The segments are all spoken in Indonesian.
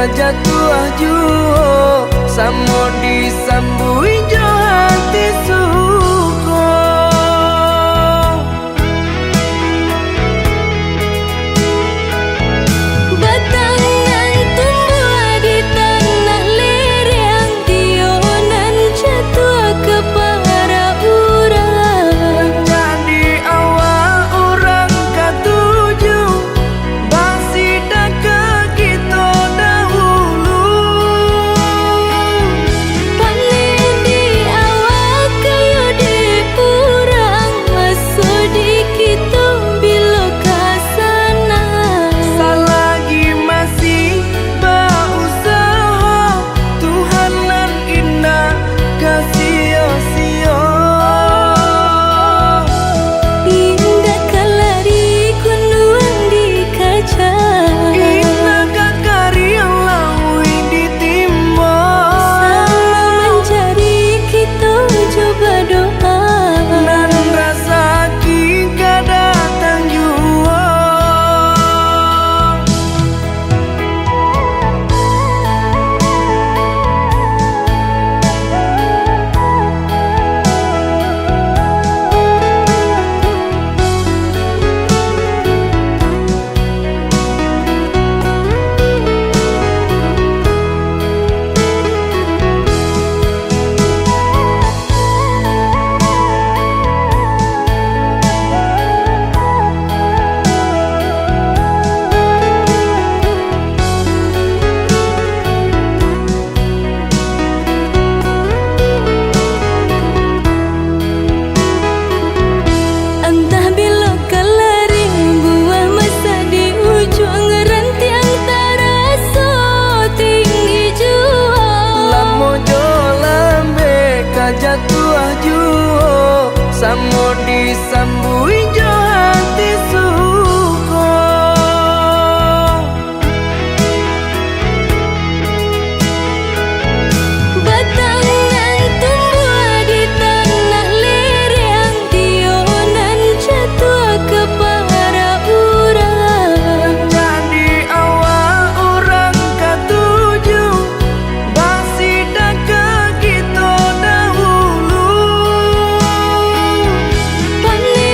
kajatuh juo samo disambui jo hati suko. Batangan tumbuh di tanah lereng, tionan jatuh ke para urang. Jadi awal orang katuju bangsi dak kita dahulu. Panen di awal kayu di urang, masuk di kita bila kasana. Selagi masih berusaha, Tuhan nan indah kasih-sia. Indah kalari kunuang di kaca, Indah kakari yang lawi ditimba. sama mencari kita coba doa. Nan rasa kita datang jua. Entah bila kelari buah masa di ujung rantiang terasa tinggi jua. Lamo jo lambe kajatuh juo samo disambui jo hati suko. Batangan tumbuh di tanah lereng, tionan jatuh ke para urang. Jadi awal orang katuju bangsi dak kita dahulu. Panen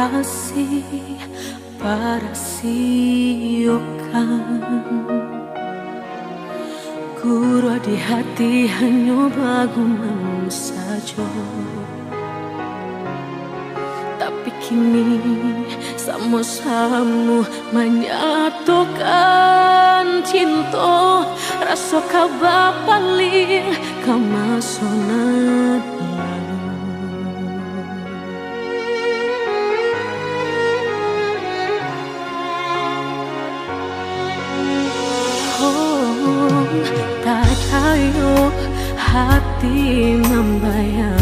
kasih para siokan Guru di hati hanya bagumam saja. Tapi kini sama-sama menyatukan cinta. Rasa kabar paling kemasonan lalu. Oh, tak tahu hati membayangkan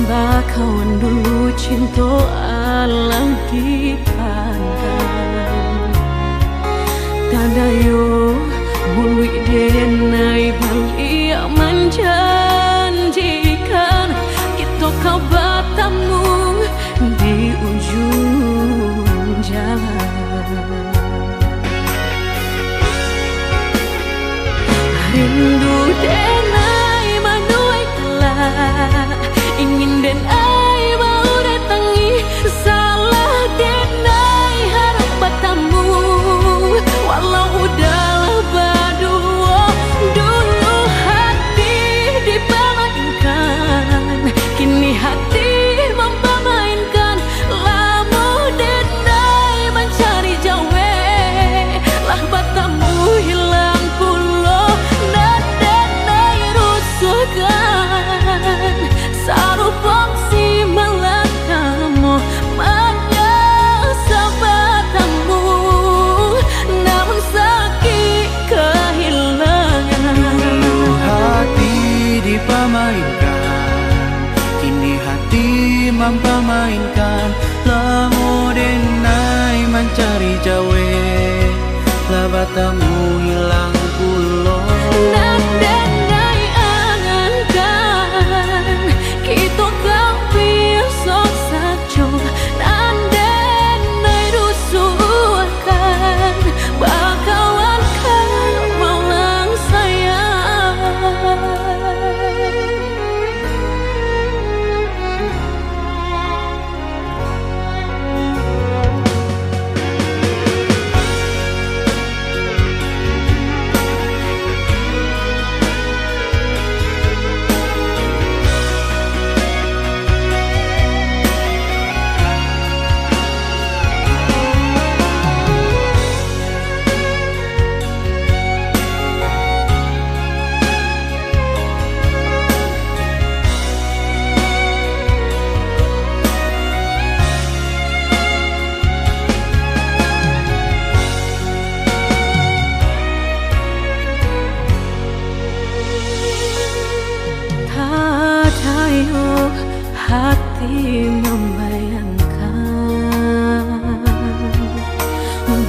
bakawan dulu cinta alam dipandang. Tadayo mului denai bali menjanjikan kita kau bertemu di ujung jalan. Rindu denai manuai telah ingin denai mau datangi salah denai harap bertemu walau udah berdua dulu hati dipermainkan kini hati mempermainkan lama denai mencari jawe lah bertemu hilang pulau dan denai rusukkan sarupang si melakamu menyesal bertemu namun sakit kehilangan. Dulu hati dipermainkan, kini hati mempermainkan. Lamo denai mencari jawe, lah bertemu hilang pulau. Dan denai angankan kita kau besok saja. Dan denai rusuhkan bakawan kan malang sayang. Hati membayangkan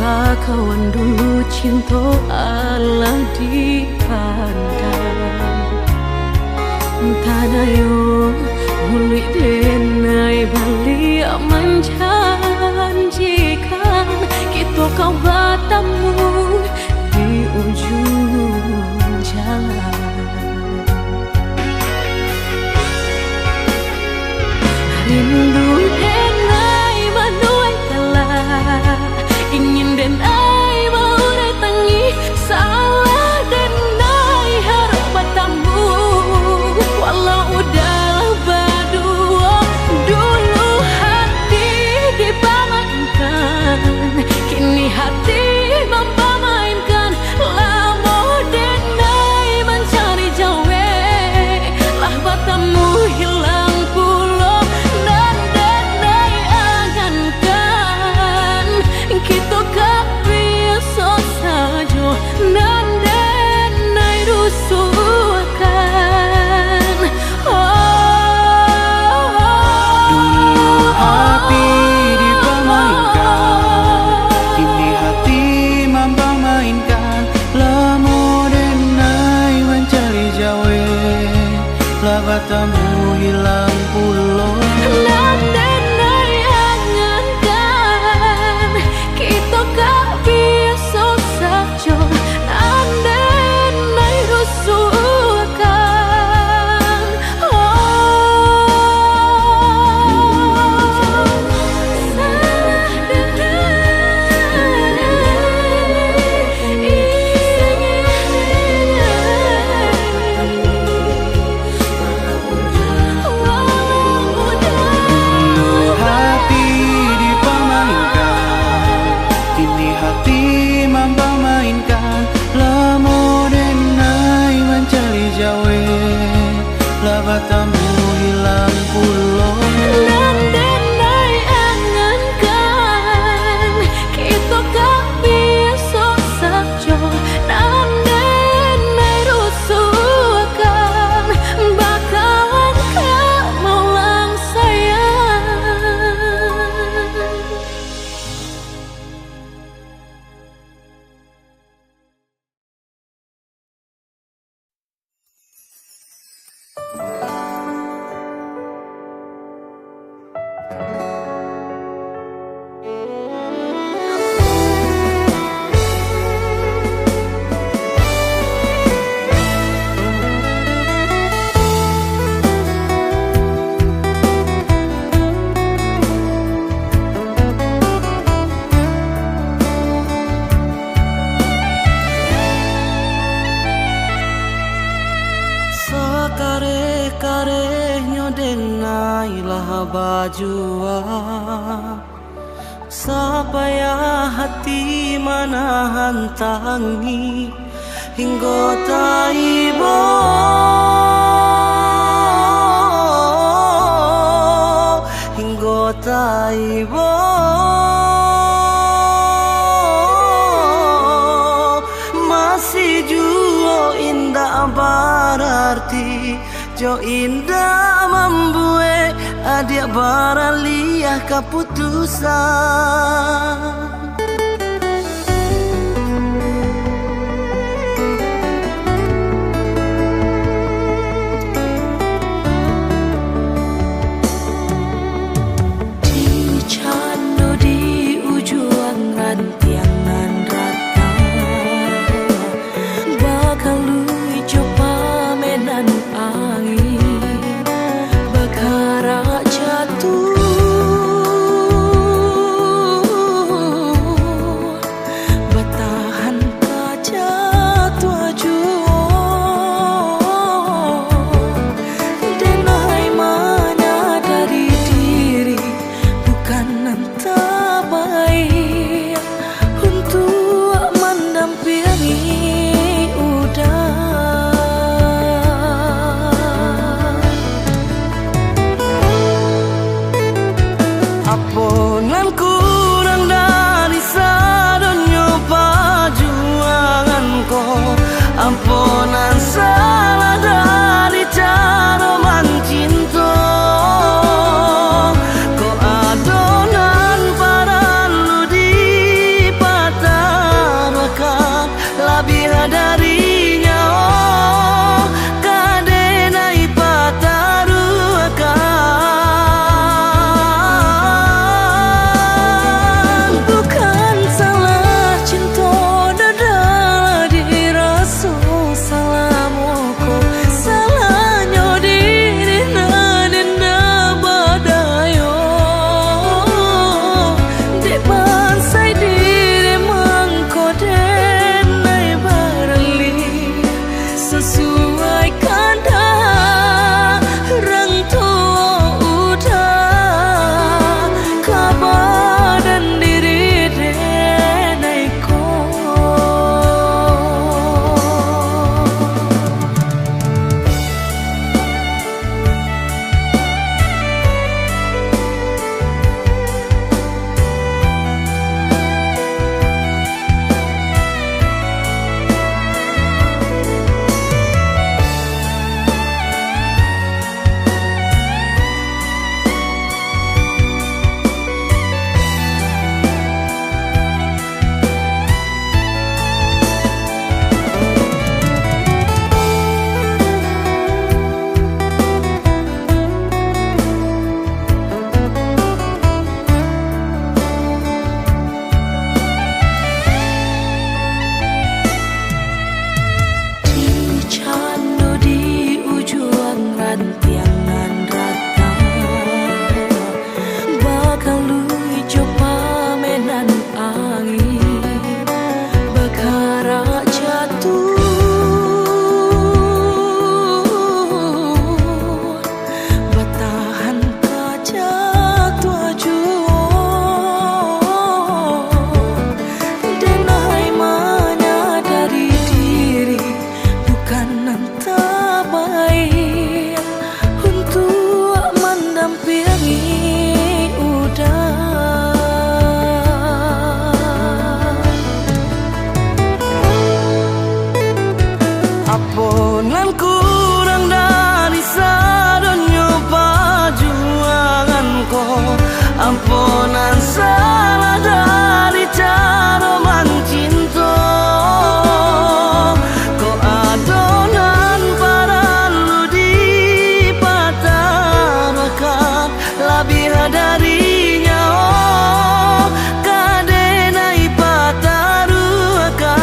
bakawan dulu cinta Allah dipandang. Tadayo mului denai bali menjanjikan kita kau bertemu di ujung jalan. Rindu denai manuai telah ingin denai mau datangi salah denai harap bertemu walau udah berdua dulu hati dipermainkan kini hati denailah bajua supaya hati manahan tangi hingga taibo hingga taibo masih jua indah berarti jo indah membuat adik baraliah keputusan. Aponan kurang dari sadonyo perjuanganku, ampunan salah dari cara mencinta. Kau adonan paralu dipatarakan lebih darinya, oh kadenai patarukan. Aponan kurang dari sadonyo perjuanganku, ampunan salah dari cara mencinta. Kau adonan paralu dipatarakan lebih darinya, oh kadenai patarukan.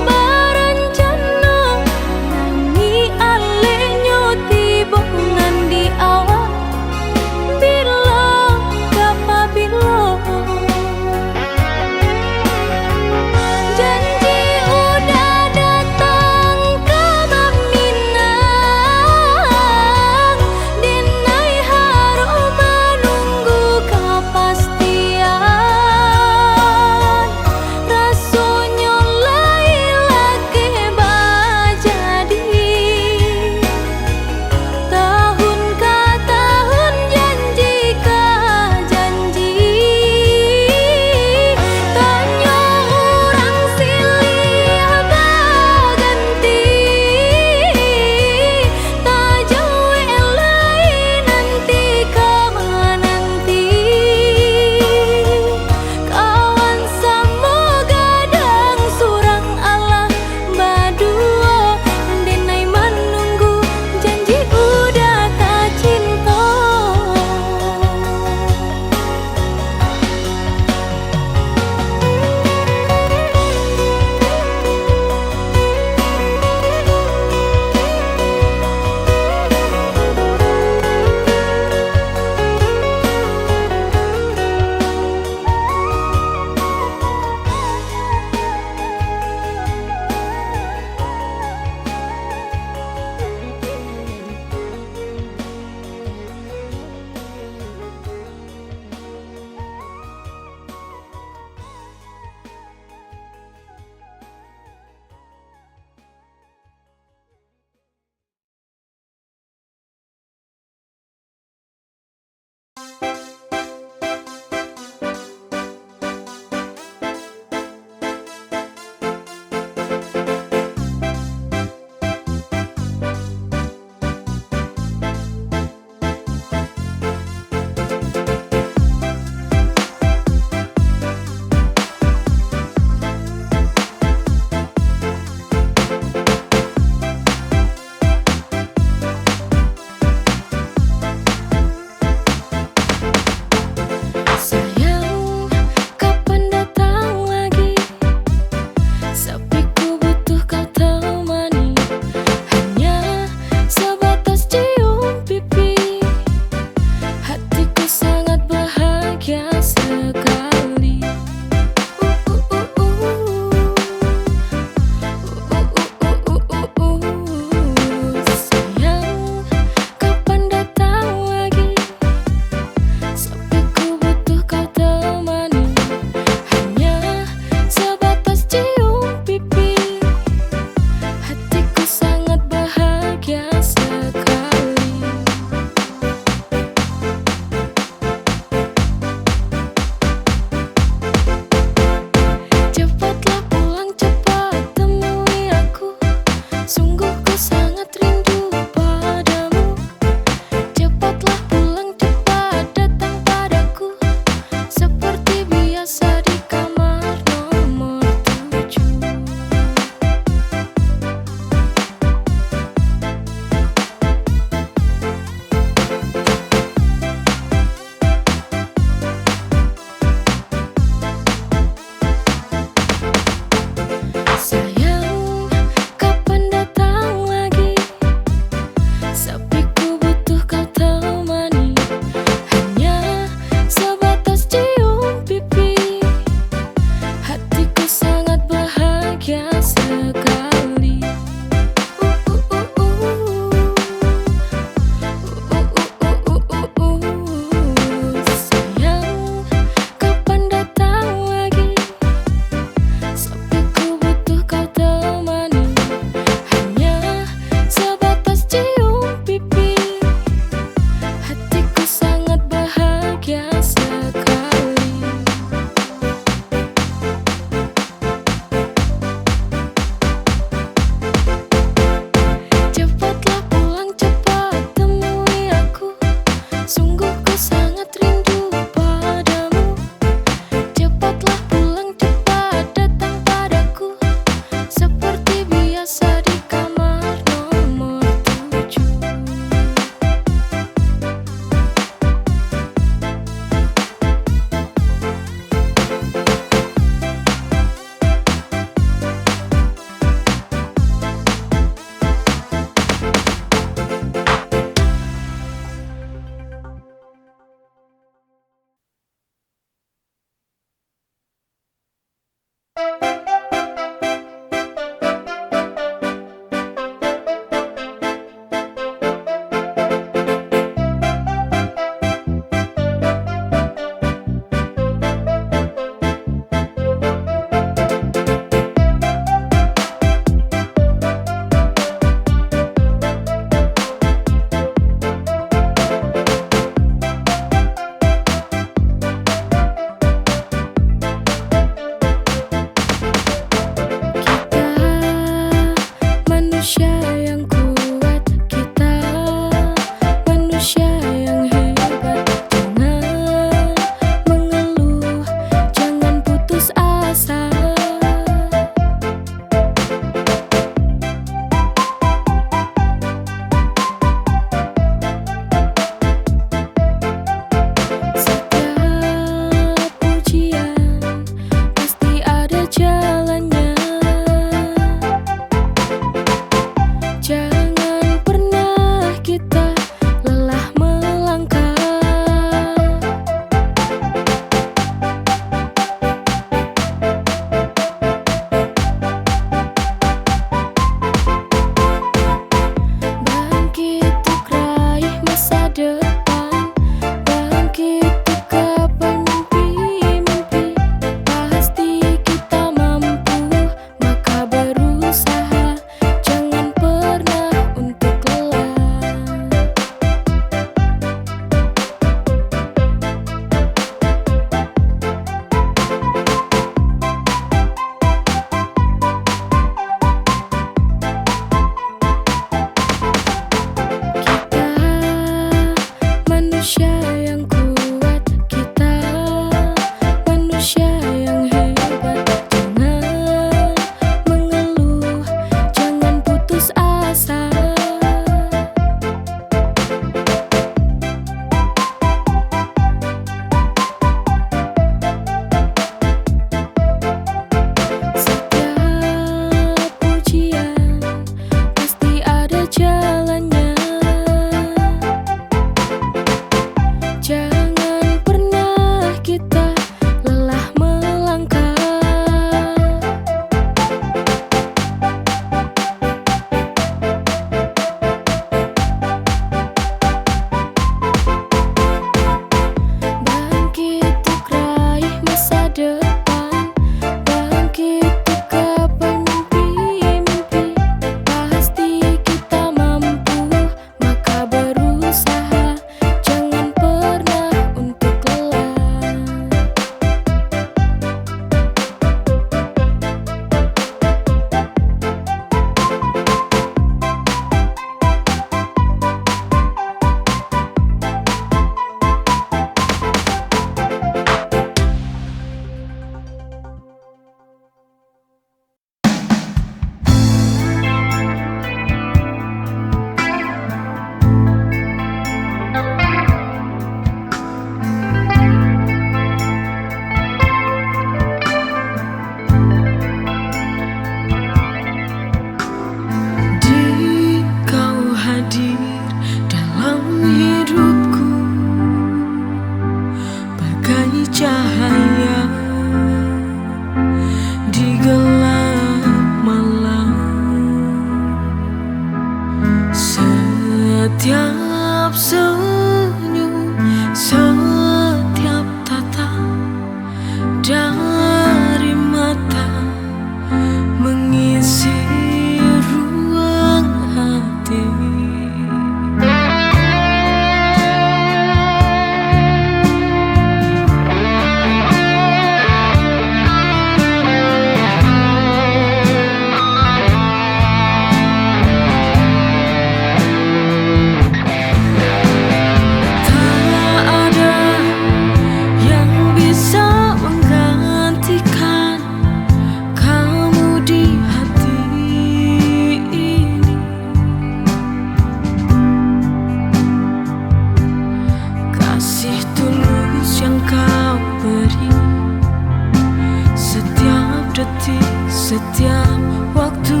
Setiap waktu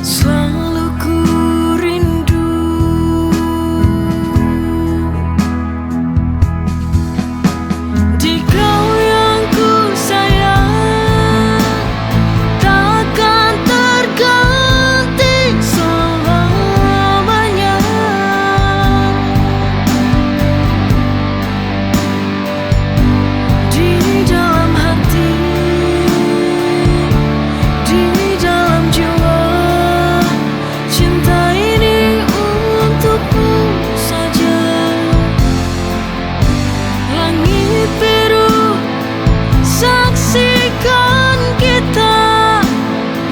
selalu ku rindu. Di kau yang ku sayang takkan terganti selamanya. Di dalam hati, di dalam jiwa, cinta ini untukmu saja. Langit biru saksikan kita,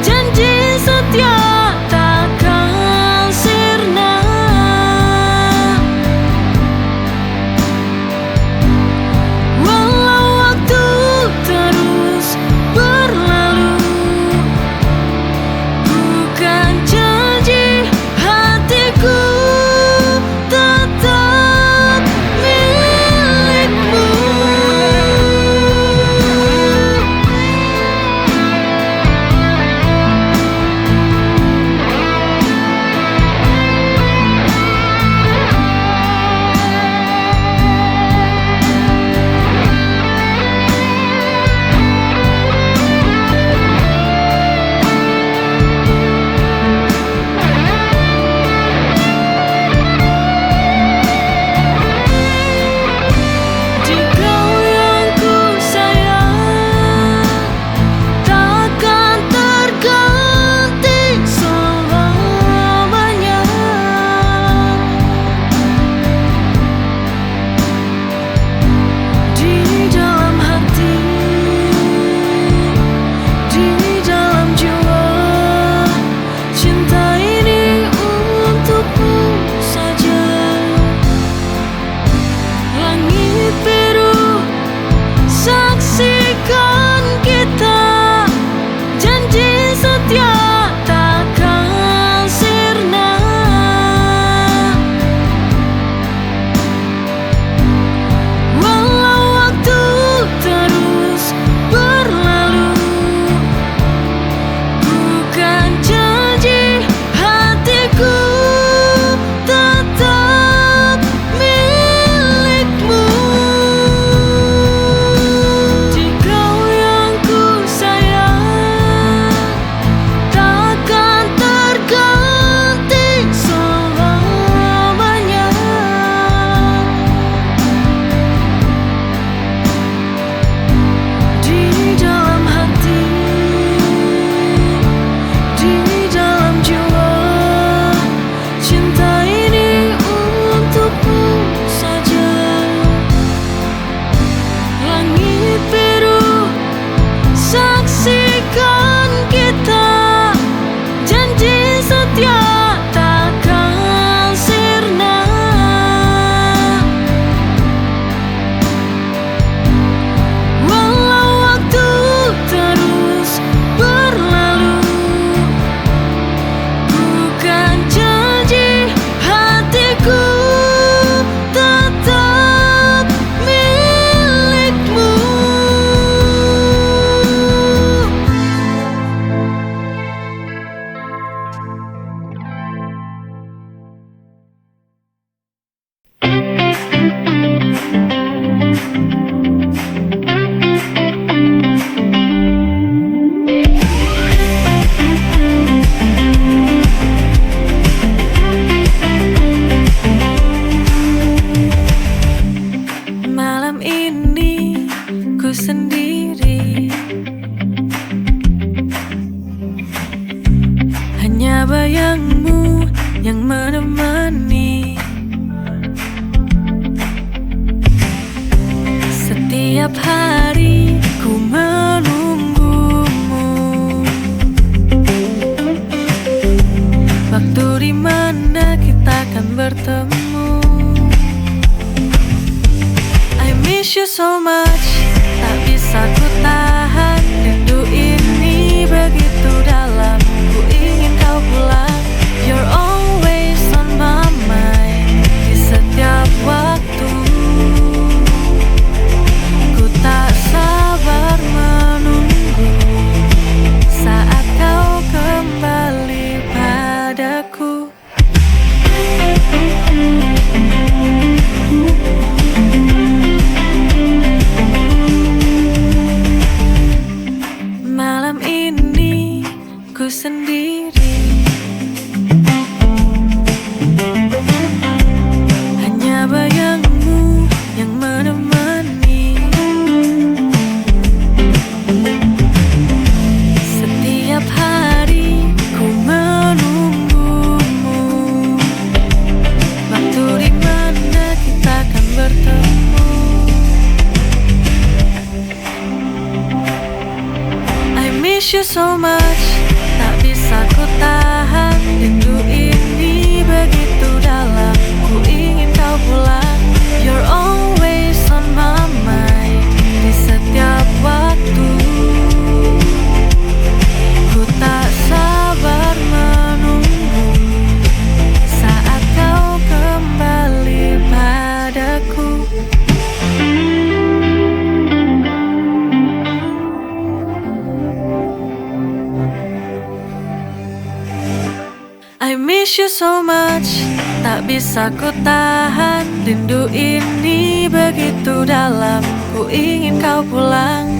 janji setia takkan sirna. Walau waktu terus berlalu, bukan janji hatiku tetap milikmu. Di kau yang ku sayang takkan terganti selamanya. Di dalam hati, di dalam jiwa, cinta ini untukmu saja. Langit biru saksikan kita, janji setia takkan sirna. Walau waktu terus berlalu, bukan janji hatiku tetap milikmu. Di kau yang ku sayang takkan terganti selamanya. Di dalam hati, di dalam jiwa, cinta ini untukmu saja. Langit biru saksikan kita, janji setia takkan sirna. Walau waktu terus berlalu, bukan janji hatiku tetap milikmu. Malam ini ku sendiri, hanya bayangmu yang menemani. Setiap hari ku menunggumu, waktu di mana kita akan bertemu. I miss you so much, tak bisa ku tahan. Rindu ini begitu dalam, ku ingin kau pulang. You're always on my mind, di setiap waktu. Ku tak sabar miss you so much. Tak bisa ku tahan, rindu ini begitu dalam. Ku ingin kau pulang. You're always on my mind, di setiap waktu. Ku tak sabar menunggu saat kau kembali padaku. I miss you so much, tak bisa ku tahan, rindu ini begitu dalam. Ku ingin kau pulang.